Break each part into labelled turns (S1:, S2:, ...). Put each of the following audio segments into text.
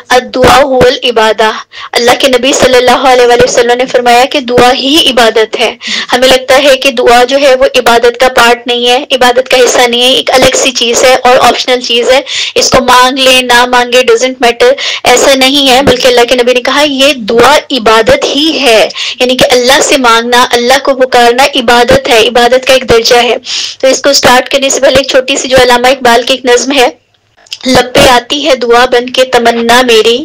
S1: الدعاء هو العبادہ. اللہ کے نبی صلی اللہ علیہ وآلہ وسلم نے فرمایا کہ دعا ہی عبادت ہے. ہمیں لگتا ہے کہ دعا جو ہے وہ عبادت کا پارٹ نہیں ہے، عبادت کا حصہ نہیں ہے، ایک الگ سی چیز ہے اور آپشنل چیز ہے، اس کو مانگ لیں نہ مانگے ڈزنٹ میٹر. ایسا نہیں ہے، بلکہ اللہ کے نبی نے کہا یہ دعا عبادت ہی ہے. یعنی کہ اللہ سے مانگنا، اللہ کو پکارنا عبادت ہے، عبادت کا ایک درجہ ہے. تو اس کو سٹارٹ کرنے سے پہلے ایک چھوٹی سی جو علامہ اقبال کی ایک نظم ہے، لب پہ آتی ہے دعا بن کے تمنا میری،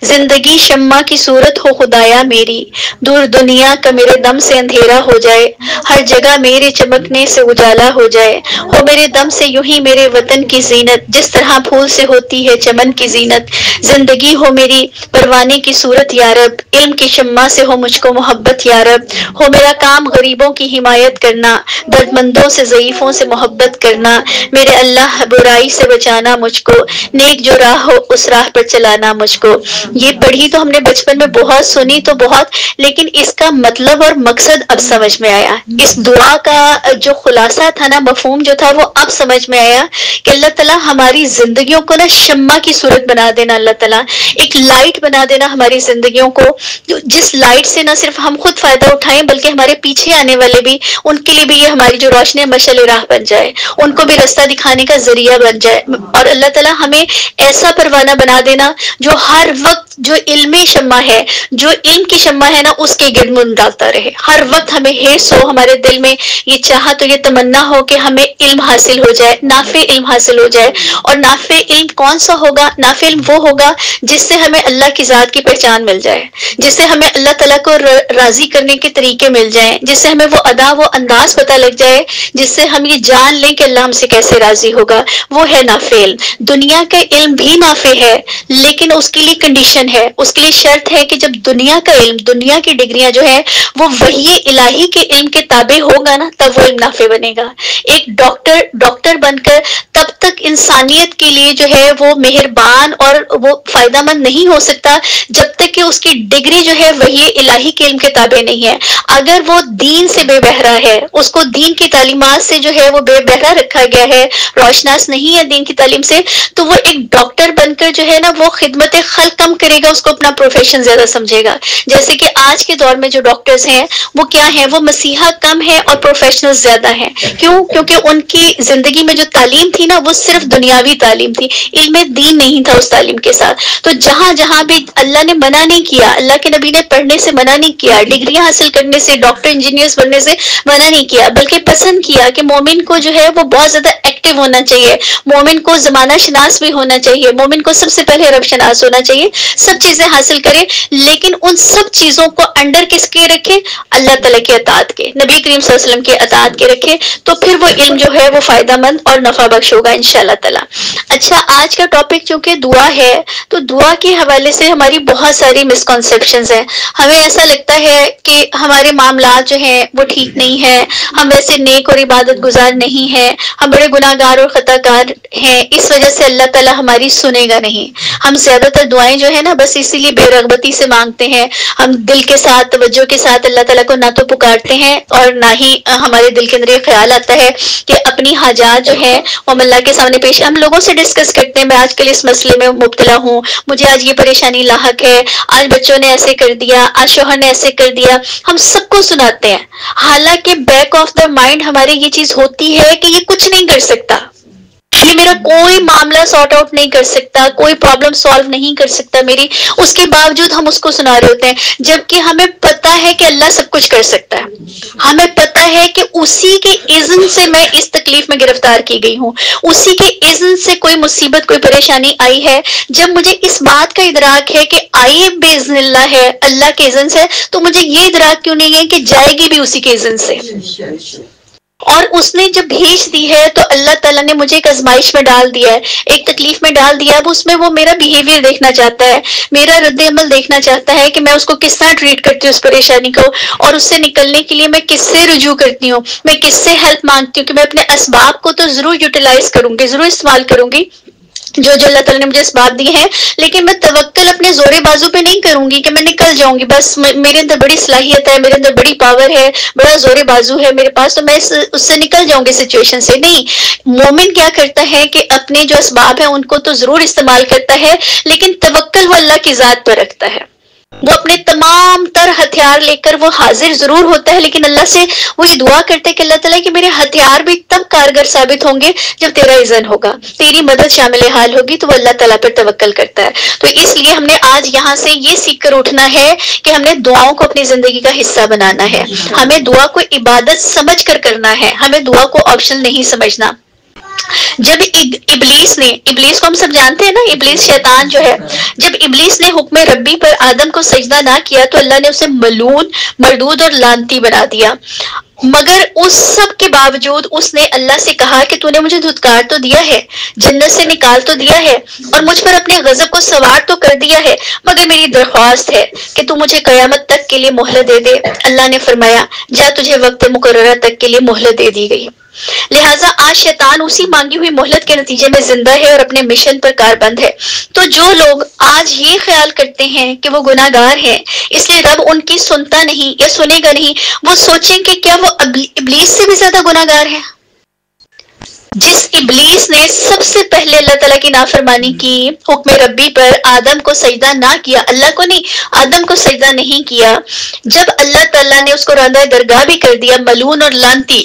S1: زندگی شمع کی صورت ہو خدایا میری، دور دنیا کا میرے دم سے اندھیرا ہو جائے، ہر جگہ میرے چمکنے سے اجالا ہو جائے، ہو میرے دم سے یوں ہی میرے وطن کی زینت، جس طرح پھول سے ہوتی ہے چمن کی زینت، زندگی ہو میری پروانے کی صورت یارب، علم کی شمع سے ہو مجھ کو محبت یارب، ہو میرا کام غریبوں کی حمایت کرنا، درد مندوں سے ضعیفوں سے محبت کرنا، میرے اللہ برائی سے بچانا مجھ کو، نیک جو راہ ہو اس راہ پر چلانا مجھ کو. یہ پڑھی تو ہم نے بچپن میں بہت سنی تو بہت، لیکن اس کا مطلب اور مقصد اب سمجھ میں آیا. اس دعا کا جو خلاصہ تھا نا، مفہوم جو تھا، وہ اب سمجھ میں آیا کہ اللہ تعالیٰ ہماری زندگیوں کو نا شمع کی صورت بنا دینا، اللہ تعالیٰ ایک لائٹ بنا دینا ہماری زندگیوں کو، جس لائٹ سے نہ صرف ہم خود فائدہ اٹھائیں بلکہ ہمارے پیچھے آنے والے بھی، ان کے لیے بھی یہ ہماری جو روشنی مشعل راہ بن جائے، ان کو بھی رستہ دکھانے کا ذریعہ بن جائے. اور اللہ تعالیٰ ہمیں ایسا پروانہ بنا دینا جو ہر وقت جو علمی شمع ہے، جو علم کی شمع ہے نا، اس کے گرد منڈالتا رہے. ہر وقت ہمیں حرص ہو، ہمارے دل میں یہ چاہت ہو، یہ تمنا ہو کہ ہمیں علم حاصل ہو جائے، نافع علم حاصل ہو جائے. اور نافع علم کون سا ہوگا؟ نافع علم وہ ہوگا جس سے ہمیں اللہ کی ذات کی پہچان مل جائے، جس سے ہمیں اللہ تعالیٰ کو راضی کرنے کے طریقے مل جائیں، جس سے ہمیں وہ ادا وہ انداز پتہ لگ جائے جس سے ہم یہ جان لیں کہ اللہ ہم سے کیسے راضی ہوگا. وہ ہے نافع علم. دنیا کا علم بھی نافع ہے، لیکن اس کے لیے کنڈیشن ہے، اس کے لیے شرط ہے کہ جب دنیا کا علم، دنیا کی ڈگریاں جو ہے وہ وحی الہی کے علم کے تابع ہوگا نا، تب وہ علم نافع بنے گا. ایک ڈاکٹر بن کر تب تک انسانیت کے لیے جو ہے وہ مہربان اور وہ فائدہ مند نہیں ہو سکتا جب تک کہ اس کی ڈگری جو ہے وحی الہی کے علم کے تابع نہیں ہے. اگر وہ دین سے بے بہرا ہے، اس کو دین کی تعلیمات سے جو ہے وہ بے بہرا رکھا گیا ہے، روشناس نہیں ہے دین کی تعلیم سے، تو وہ ایک ڈاکٹر بن کر جو ہے نا وہ خدمت خلق کم کرے گا، اس کو اپنا پروفیشن زیادہ سمجھے گا. جیسے کہ آج کے دور میں جو ڈاکٹرز ہیں وہ کیا ہیں؟ وہ مسیحا کم ہے اور پروفیشنل زیادہ ہیں. کیوں؟ کیونکہ ان کی زندگی میں جو تعلیم تھی نا وہ صرف دنیاوی تعلیم تھی، علم دین نہیں تھا اس تعلیم کے ساتھ. تو جہاں جہاں بھی اللہ نے منع نہیں کیا، اللہ کے نبی نے پڑھنے سے منع نہیں کیا، ڈگریاں حاصل کرنے سے، ڈاکٹر انجینئرز بننے سے منع نہیں کیا، بلکہ پسند کیا کہ مومن کو جو ہے وہ بہت زیادہ ایکٹیو ہونا چاہیے، مومن کو زمانہ شناس بھی ہونا چاہیے، مومن کو سب سے پہلے رب شناس ہونا چاہیے، سب چیزیں حاصل کرے، لیکن ان سب چیزوں کو انڈر کس کے رکھے؟ اللہ تعالیٰ کے اطاعت کے، نبی کریم صلی اللہ علیہ وسلم کے اطاعت کے رکھے، تو پھر وہ علم جو ہے وہ فائدہ مند اور نفع بخش ہوگا انشاءاللہ تعالیٰ. اچھا، آج کا ٹاپک چونکہ دعا ہے تو دعا کے حوالے سے ہماری بہت ساری مسکنسیپشنز ہیں. ہمیں ایسا لگتا ہے کہ ہمارے معاملات جو ہیں وہ ٹھیک نہیں ہیں، ہم ویسے نیک اور عبادت گزار نہیں ہیں، ہم بڑے گناہ گار اور خطا کار ہیں، اس وجہ سے اللہ تعالیٰ ہماری سنے گا نہیں. ہم زیادہ تر دعائیں جو ہے نا بس اسی لیے بے رغبتی سے مانگتے ہیں، ہم دل کے ساتھ توجہ کے ساتھ اللہ تعالیٰ کو نہ تو پکارتے ہیں اور نہ ہی ہمارے دل کے اندر یہ خیال آتا ہے کہ اپنی حاجات جو ہے وہ ہم اللہ کے سامنے پیش. ہم لوگوں سے ڈسکس کرتے ہیں، میں آج کل اس مسئلے میں مبتلا ہوں، مجھے آج یہ پریشانی لاحق ہے، آج بچوں نے ایسے کر دیا، آج شوہر نے ایسے کر دیا، ہم سب کو سناتے ہیں. حالانکہ بیک آف دا مائنڈ ہمارے یہ چیز ہوتی ہے کہ یہ کچھ نہیں کر سکتا، یہ میرا کوئی معاملہ سارٹ آؤٹ نہیں کر سکتا، کوئی پرابلم سالو نہیں کر سکتا میری، اس کے باوجود ہم اس کو سنا رہے ہوتے ہیں. جبکہ ہمیں پتہ ہے کہ اللہ سب کچھ کر سکتا ہے، ہمیں پتہ ہے کہ اسی کے اذن سے میں اس تکلیف میں گرفتار کی گئی ہوں، اسی کے اذن سے کوئی مصیبت کوئی پریشانی آئی ہے. جب مجھے اس بات کا ادراک ہے کہ آئی باذن اللہ ہے، اللہ کے اذن سے، تو مجھے یہ ادراک کیوں نہیں ہے کہ جائے گی بھی اسی کے اذن سے. اور اس نے جب بھیج دی ہے تو اللہ تعالیٰ نے مجھے ایک آزمائش میں ڈال دیا ہے، ایک تکلیف میں ڈال دیا ہے. اب اس میں وہ میرا بیہیویئر دیکھنا چاہتا ہے، میرا رد عمل دیکھنا چاہتا ہے کہ میں اس کو کس طرح ٹریٹ کرتی ہوں اس پریشانی کو، اور اس سے نکلنے کے لیے میں کس سے رجوع کرتی ہوں، میں کس سے ہیلپ مانگتی ہوں. کہ میں اپنے اسباب کو تو ضرور یوٹیلائز کروں گی، ضرور استعمال کروں گی جو اللہ تعالیٰ نے مجھے اسباب دیے ہیں، لیکن میں توکل اپنے زورے بازو پہ نہیں کروں گی کہ میں نکل جاؤں گی، بس میرے اندر بڑی صلاحیت ہے، میرے اندر بڑی پاور ہے، بڑا زورے بازو ہے میرے پاس، تو میں اس سے نکل جاؤں گی سچویشن سے. نہیں، مومن کیا کرتا ہے کہ اپنے جو اسباب ہیں ان کو تو ضرور استعمال کرتا ہے، لیکن توکل اللہ کی ذات پر رکھتا ہے. وہ اپنے تمام تر ہتھیار لے کر وہ حاضر ضرور ہوتا ہے، لیکن اللہ سے وہ یہ دعا کرتے کہ اللہ تعالیٰ کہ میرے ہتھیار بھی تب کارگر ثابت ہوں گے جب تیرا اذن ہوگا، تیری مدد شامل حال ہوگی. تو وہ اللہ تعالیٰ پر توکل کرتا ہے. تو اس لیے ہم نے آج یہاں سے یہ سیکھ کر اٹھنا ہے کہ ہم نے دعاؤں کو اپنی زندگی کا حصہ بنانا ہے. ہمیں دعا کو عبادت سمجھ کر کرنا ہے، ہمیں دعا کو آپشنل نہیں سمجھنا. جب ابلیس کو ہم سب جانتے ہیں نا، ابلیس شیطان جو ہے، جب ابلیس نے حکم ربی پر آدم کو سجدہ نہ کیا تو اللہ نے اسے ملعون، مردود اور لعنتی بنا دیا. مگر اس سب کے باوجود اس نے اللہ سے کہا کہ تو نے مجھے دھتکار تو دیا ہے، جنت سے نکال تو دیا ہے اور مجھ پر اپنے غضب کو سوار تو کر دیا ہے، مگر میری درخواست ہے کہ تو مجھے قیامت تک کے لیے مہلت دے دے. اللہ نے فرمایا جا تجھے وقت مقررہ تک کے لیے مہلت دے دی گئی. لہٰذا آج شیطان اسی مانگی ہوئی مہلت کے نتیجے میں زندہ ہے اور اپنے مشن پر کاربند ہے. تو جو لوگ آج یہ خیال کرتے ہیں کہ وہ گناہ گار ہیں اس لیے رب ان کی سنتا نہیں یا سنے گا نہیں، وہ سوچیں کہ کیا وہ ابلیس سے بھی زیادہ گناہ گار ہے. جس ابلیس نے سب سے پہلے اللہ تعالیٰ کی نافرمانی کی، حکم ربی پر آدم کو سجدہ نہ کیا، اللہ کو نہیں آدم کو سجدہ نہیں کیا، جب اللہ تعالیٰ نے اس کو راندہ درگاہ بھی کر دیا، ملعون اور لعنتی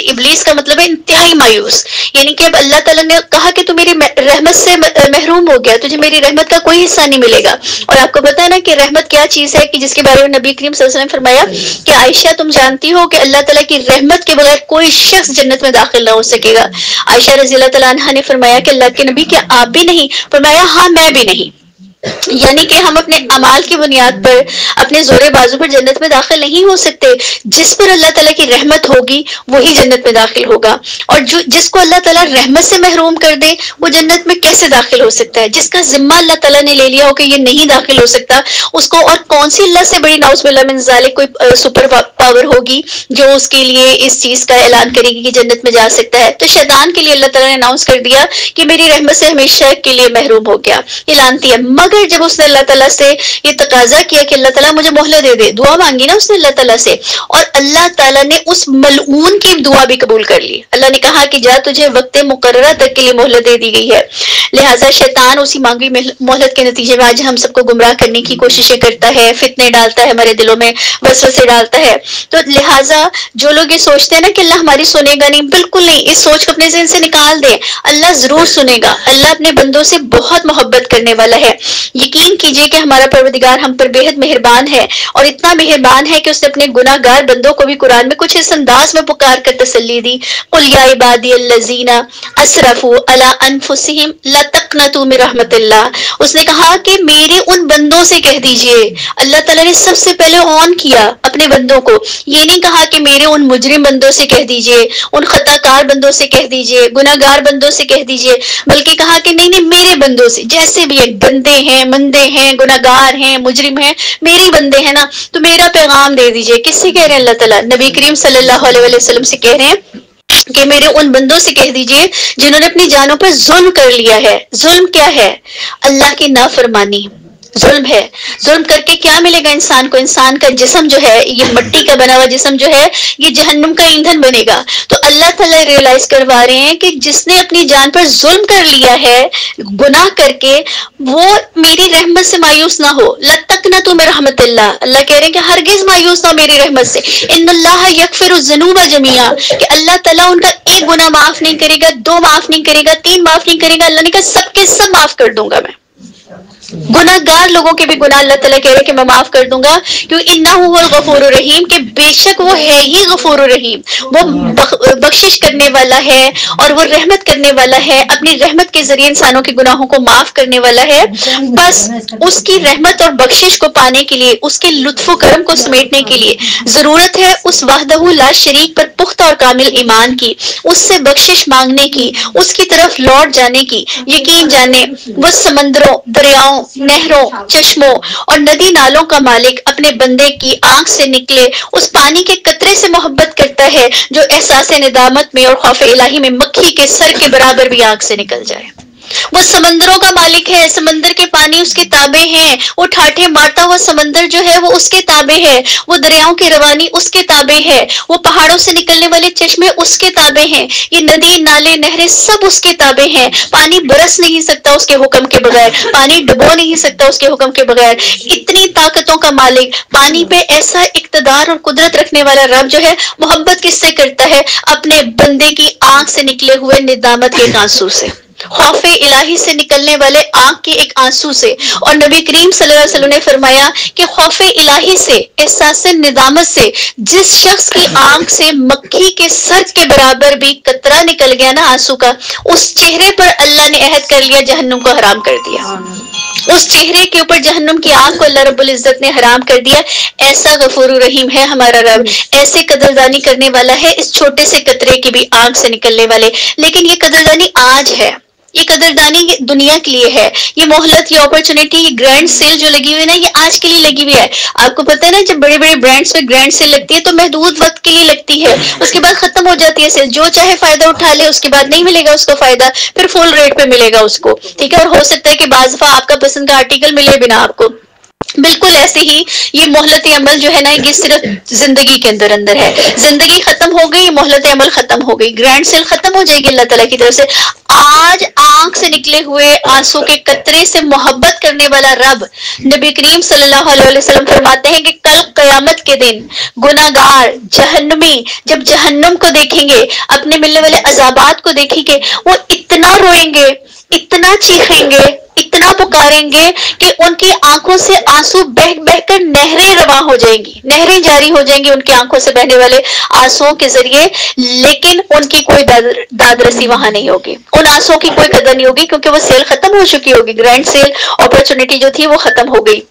S1: ابلیس کا مطلب ہے انتہائی مایوس، یعنی کہ اب اللہ تعالیٰ نے کہا کہ تو میری رحمت سے محروم ہو گیا، تجھے میری رحمت کا کوئی حصہ نہیں ملے گا. اور آپ کو پتا ہے نا کہ رحمت کیا چیز ہے، کہ جس کے بارے میں نبی کریم صلی اللہ علیہ وسلم نے فرمایا کہ عائشہ تم جانتی ہو کہ اللہ تعالیٰ کی رحمت کے بغیر کوئی شخص جنت میں داخل نہ ہو سکے گا. عائشہ رضی اللہ تعالیٰ عنہ نے فرمایا کہ اللہ کے نبی کیا آپ بھی نہیں؟ فرمایا ہاں میں بھی نہیں. یعنی کہ ہم اپنے اعمال کی بنیاد پر اپنے زور بازو پر جنت میں داخل نہیں ہو سکتے. جس پر اللہ تعالیٰ کی رحمت ہوگی وہی جنت میں داخل ہوگا، اور جس کو اللہ تعالیٰ رحمت سے محروم کر دے وہ جنت میں کیسے داخل ہو سکتا ہے؟ جس کا ذمہ اللہ تعالیٰ نے لے لیا ہو کہ یہ نہیں داخل ہو سکتا، اس کو اور کون سی اللہ سے بڑی نعوذ باللہ من ذالک کوئی سپر پاور ہوگی جو اس کے لیے اس چیز کا اعلان کرے گی کہ جنت میں جا سکتا ہے. تو شیطان کے لیے اللہ تعالیٰ نے اناؤنس کر دیا کہ میری رحمت سے ہمیشہ کے لیے محروم ہو گیا، یہ لعنتی ہے. مگر جب اس نے اللہ تعالیٰ سے یہ تقاضا کیا کہ اللہ تعالیٰ مجھے مہلت دے دے، دعا مانگی نا اس نے اللہ تعالیٰ سے، اور اللہ تعالیٰ نے اس ملعون کی دعا بھی قبول کر لی. اللہ نے کہا کہ جا تجھے وقت مقررہ تک کے لیے مہلت دے دی گئی ہے. لہٰذا شیطان اسی مانگی مہلت کے نتیجے میں آج ہم سب کو گمراہ کرنے کی کوششیں کرتا ہے، فتنے ڈالتا ہے ہمارے دلوں میں، وسوسے ڈالتا ہے. تو لہٰذا جو لوگ یہ سوچتے ہیں نا کہ اللہ ہماری سنے گا نہیں، بالکل نہیں، اس سوچ کو اپنے ذہن سے نکال دیں. اللہ ضرور سنے گا. اللہ اپنے بندوں سے بہت محبت کرنے والا ہے. یقین کیجئے کہ ہمارا پروردگار ہم پر بے حد مہربان ہے، اور اتنا مہربان ہے کہ اس نے اپنے گناہ گار بندوں کو بھی قرآن میں کچھ اس انداز میں پکار کر تسلی دی. قل یا عبادی الذین اسرفوا علی انفسہم لا تقنطوا من رحمت اللہ. اس نے کہا کہ میرے ان بندوں سے کہہ دیجئے. اللہ تعالیٰ نے سب سے پہلے آن کیا اپنے بندوں کو، یہ نہیں کہا کہ میرے ان مجرم بندوں سے کہہ دیجئے، ان خطا کار بندوں سے کہہ دیجئے، گناہ گار بندوں سے کہہ دیجئے، بلکہ کہا کہ نہیں میرے بندوں سے، جیسے بھی ایک بندے ہیں، مندے ہیں، گناہ گار ہیں، مجرم ہیں، میری بندے ہیں نا، تو میرا پیغام دے دیجئے. کس سے کہہ رہے ہیں اللہ تعالیٰ؟ نبی کریم صلی اللہ علیہ وسلم سے کہہ رہے ہیں کہ میرے ان بندوں سے کہہ دیجئے جنہوں نے اپنی جانوں پر ظلم کر لیا ہے. ظلم کیا ہے؟ اللہ کی نافرمانی ظلم ہے. ظلم کر کے کیا ملے گا انسان کو؟ انسان کا جسم جو ہے، یہ مٹی کا بنا ہوا جسم جو ہے، یہ جہنم کا ایندھن بنے گا. تو اللہ تعالیٰ ریئلائز کروا رہے ہیں کہ جس نے اپنی جان پر ظلم کر لیا ہے گناہ کر کے، وہ میری رحمت سے مایوس نہ ہو. لا تقنطوا من رحمت اللہ. اللہ کہہ رہے ہیں کہ ہرگز مایوس نہ ہو میری رحمت سے. ان اللہ یغفر الذنوب جميعا، کہ اللہ تعالیٰ ان کا ایک گناہ معاف نہیں کرے گا، دو معاف نہیں کرے گا، تین معاف نہیں کرے گا. اللہ نے کہا سب کے سب معاف کر دوں گا میں. گناہ گار لوگوں کے بھی گناہ اللہ تعالیٰ کہہ رہے کہ میں معاف کر دوں گا، کیونکہ انہ هو الغفور الرحیم، کہ بے شک وہ ہے ہی غفور الرحیم، وہ بخشش کرنے والا ہے اور وہ رحمت کرنے والا ہے، اپنی رحمت کے ذریعے انسانوں کے گناہوں کو معاف کرنے والا ہے. بس اس کی رحمت اور بخشش کو پانے کے لیے، اس کے لطف و کرم کو سمیٹنے کے لیے ضرورت ہے اس وحدہ لا شریک پر پختہ اور کامل ایمان کی، اس سے بخشش مانگنے کی، اس کی طرف لوٹ جانے کی. یقین جانے وہ سمندروں، دریاؤں، نہروں، چشموں اور ندی نالوں کا مالک اپنے بندے کی آنکھ سے نکلے اس پانی کے قطرے سے محبت کرتا ہے جو احساس ندامت میں اور خوف الہی میں مکھی کے سر کے برابر بھی آنکھ سے نکل جائے. وہ سمندروں کا مالک ہے، سمندر کے پانی اس کے تابع ہیں، وہ ٹھاٹھے مارتا ہوا سمندر جو ہے وہ اس کے تابع ہے، وہ دریاؤں کی روانی اس کے تابع ہے، وہ پہاڑوں سے نکلنے والے چشمے اس کے تابع ہیں، یہ ندی نالے نہریں سب اس کے تابع ہیں، پانی برس نہیں سکتا اس کے حکم کے بغیر، پانی ڈبو نہیں سکتا اس کے حکم کے بغیر، اتنی طاقتوں کا مالک، پانی پہ ایسا اقتدار اور قدرت رکھنے والا رب جو ہے محبت کس سے کرتا ہے؟ اپنے بندے کی آنکھ سے نکلے ہوئے ندامت کے آنسو سے، خوف الہی سے نکلنے والے آنکھ کے ایک آنسو سے۔ اور نبی کریم صلی اللہ علیہ وسلم نے فرمایا کہ خوف الہی سے، احساس ندامت سے جس شخص کی آنکھ سے مکھی کے سر کے برابر بھی قطرہ نکل گیا نا آنسو کا، اس چہرے پر اللہ نے عہد کر لیا جہنم کو حرام کر دیا، اس چہرے کے اوپر جہنم کی آنکھ کو اللہ رب العزت نے حرام کر دیا۔ ایسا غفور رحیم ہے ہمارا رب، ایسے قدردانی کرنے والا ہے اس چھوٹے سے قطرے کی بھی آنکھ سے نکلنے والے۔ لیکن یہ قدردانی آج ہے، یہ قدردانی دنیا کے لیے ہے، یہ مہلت، یہ اپرچونٹی، یہ گرینڈ سیل جو لگی ہوئی ہے نا، یہ آج کے لیے لگی ہوئی ہے۔ آپ کو پتہ ہے نا جب بڑے بڑے برانڈس میں گرینڈ سیل لگتی ہے تو محدود وقت کے لیے لگتی ہے، اس کے بعد ختم ہو جاتی ہے سیل، جو چاہے فائدہ اٹھا لے، اس کے بعد نہیں ملے گا اس کو فائدہ، پھر فل ریٹ پہ ملے گا اس کو، ٹھیک ہے۔ اور ہو سکتا ہے کہ بعض دفعہ آپ کا پسند کا آرٹیکل ملے بنا آپ کو۔ بالکل ایسے ہی یہ مہلت عمل جو ہے نا، یہ صرف زندگی کے اندر ہے، زندگی ختم ہو گئی، مہلت عمل ختم ہو گئی، گرینڈ سیل ختم ہو جائے گی اللہ تعالیٰ کی طرف سے۔ آج آنکھ سے نکلے ہوئے آنسو کے قطرے سے محبت کرنے والا رب نبی کریم صلی اللہ علیہ وسلم فرماتے ہیں کہ کل قیامت کے دن گناہگار جہنمی جب جہنم کو دیکھیں گے، اپنے ملنے والے عذابات کو دیکھیں گے، وہ اتنا روئیں گے، اتنا چیخیں گے، اتنا پکاریں گے کہ ان کی آنکھوں سے آنسو بہہ بہہ کر نہریں رواں ہو جائیں گی، نہریں جاری ہو جائیں گی ان کی آنکھوں سے بہنے والے آنسوؤں کے ذریعے، لیکن ان کی کوئی داد رسی وہاں نہیں ہوگی، ان آنسوؤں کی کوئی قدر نہیں ہوگی، کیونکہ وہ سیل ختم ہو چکی ہوگی، گرینڈ سیل اپرچونٹی جو تھی وہ ختم ہو گئی۔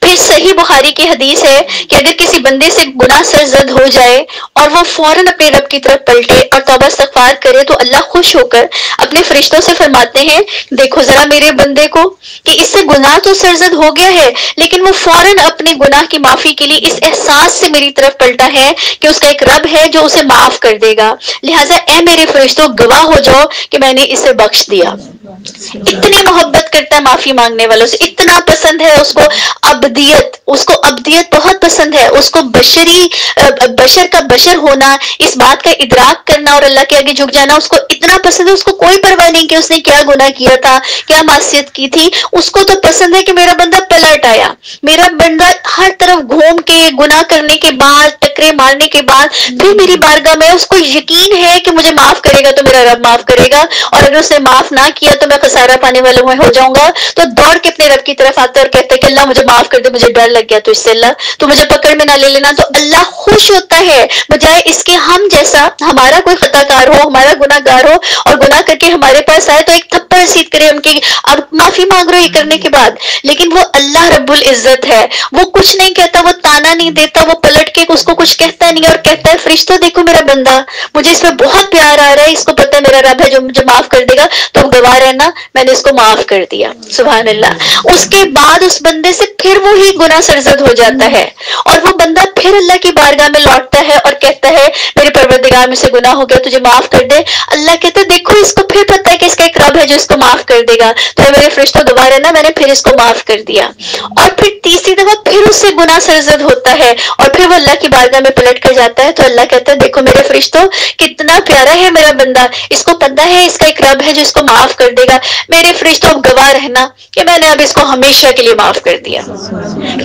S1: پھر صحیح بخاری کی حدیث ہے کہ اگر کسی بندے سے گناہ سرزد ہو جائے اور وہ فوراً اپنے رب کی طرف پلٹے اور توبہ استغفار کرے تو اللہ خوش ہو کر اپنے فرشتوں سے فرماتے ہیں، دیکھو ذرا میرے بندے کو کہ اس سے گناہ تو سرزد ہو گیا ہے، لیکن وہ فوراً اپنے گناہ کی معافی کے لیے اس احساس سے میری طرف پلٹا ہے کہ اس کا ایک رب ہے جو اسے معاف کر دے گا، لہٰذا اے میرے فرشتوں گواہ ہو جاؤ کہ میں نے اسے بخش دیا۔ اتنی محبت کرتا ہے معافی مانگنے والوں سے، اتنا پسند ہے اس کو ابدیت، اس کو ابدیت بہت پسند ہے، اس کو بشر کا بشر ہونا، اس بات کا ادراک کرنا اور اللہ کے آگے جھک جانا اس کو اتنا پسند ہے، اس کو کوئی پرواہ نہیں کہ اس نے کیا گناہ کیا تھا، کیا معصیت کی تھی، اس کو تو پسند ہے کہ میرا بندہ پلٹ آیا، میرا بندہ ہر طرف گھوم کے گناہ کرنے کے بعد، ٹکرے مارنے کے بعد پھر میری بارگاہ میں، اس کو یقین ہے کہ مجھے معاف کرے گا تو میرا رب معاف کرے گا، اور اگر اس نے معاف نہ کیا تو میں خسارہ پانے والوں میں ہو جاؤں گا، تو دوڑ کے اپنے رب کی طرف آتا ہے اور کہتا ہے کہ اللہ مجھے معاف کر دے، مجھے ڈر لگ گیا تو اس سے، اللہ تو مجھے پکڑ میں نہ لے لینا۔ تو اللہ خوش ہوتا ہے بجائے اس کے ہم جیسا ہمارا کوئی خطا کار ہو، ہمارا گناہ گار ہو اور گناہ کر کے ہمارے پاس آئے تو ایک تھپڑ رسید کرے ان کی، اب معافی مانگ رہے ہو یہ کرنے کے بعد، لیکن وہ اللہ رب العزت ہے، وہ کچھ نہیں کہتا، وہ تانا نہیں دیتا، وہ پلٹ کے اس کو کچھ کہتا نہیں اور کہتا ہے فرشتوں دیکھو میرا بندہ، مجھے اس میں بہت پیار آ رہا ہے، اس کو پتہ ہے میرا رب ہے جو مجھے معاف کر دے گا، تو گواہ رہنا میں نے اس کو معاف کر دیا۔ سبحان اللہ۔ اس کے بعد اس بندے سے پھر وہی گناہ سرزد ہو جاتا ہے اور وہ بندہ پھر اللہ کی بارگاہ میں لوٹتا ہے اور کہتا ہے میرے پروردگار مجھ سے گناہ ہو گیا تجھے معاف کر دے۔ اللہ کہتا ہے دیکھو اس کو پھر پتہ ہے کہ اس کا ایک رب ہے جو اس کو معاف کر دے گا، تو میرے فرشتوں گواہ رہنا میں نے پھر اس کو معاف کر دیا۔ اور پھر تیسری دفعہ پھر اس سے گناہ سرزد ہوتا ہے اور پھر وہ اللہ کی بارگاہ میں پلٹ کر جاتا ہے، تو اللہ کہتا ہے دیکھو میرے فرشتوں کتنا پیارا ہے میرا بندہ، اس کو پتہ ہے اس کا ایک رب ہے جو اس کو معاف کر دے گا، میرے فرشتوں گواہ رہنا کہ میں نے اب اس کو ہمیشہ کے لیے معاف کر دیا،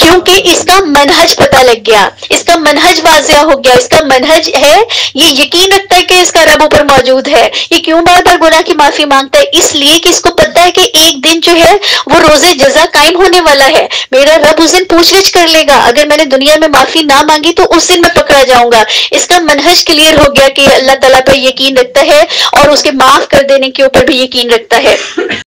S1: کیونکہ اس کا منہج پتہ لگ گیا، اس کا منہج واضح ہو گیا، اس کا منہج ہے یہ یقین رکھتا ہے کہ اس کا رب اوپر موجود ہے، یہ کیوں بار بار گناہ کی معافی مانگتا ہے؟ اس لیے کہ اس کو پتہ ہے کہ ایک دن جو ہے وہ روزے جزا قائم ہونے والا ہے، میرا رب اس دن پوچھ گچھ کر لے گا، اگر میں نے دنیا میں معافی نہ مانگی تو اس دن میں پکڑا جاؤں گا۔ اس کا منہج کلیئر ہو گیا کہ اللہ تعالیٰ پر یقین رکھتا ہے اور اس کے معاف کر دینے کے اوپر بھی یقین رکھتا ہے۔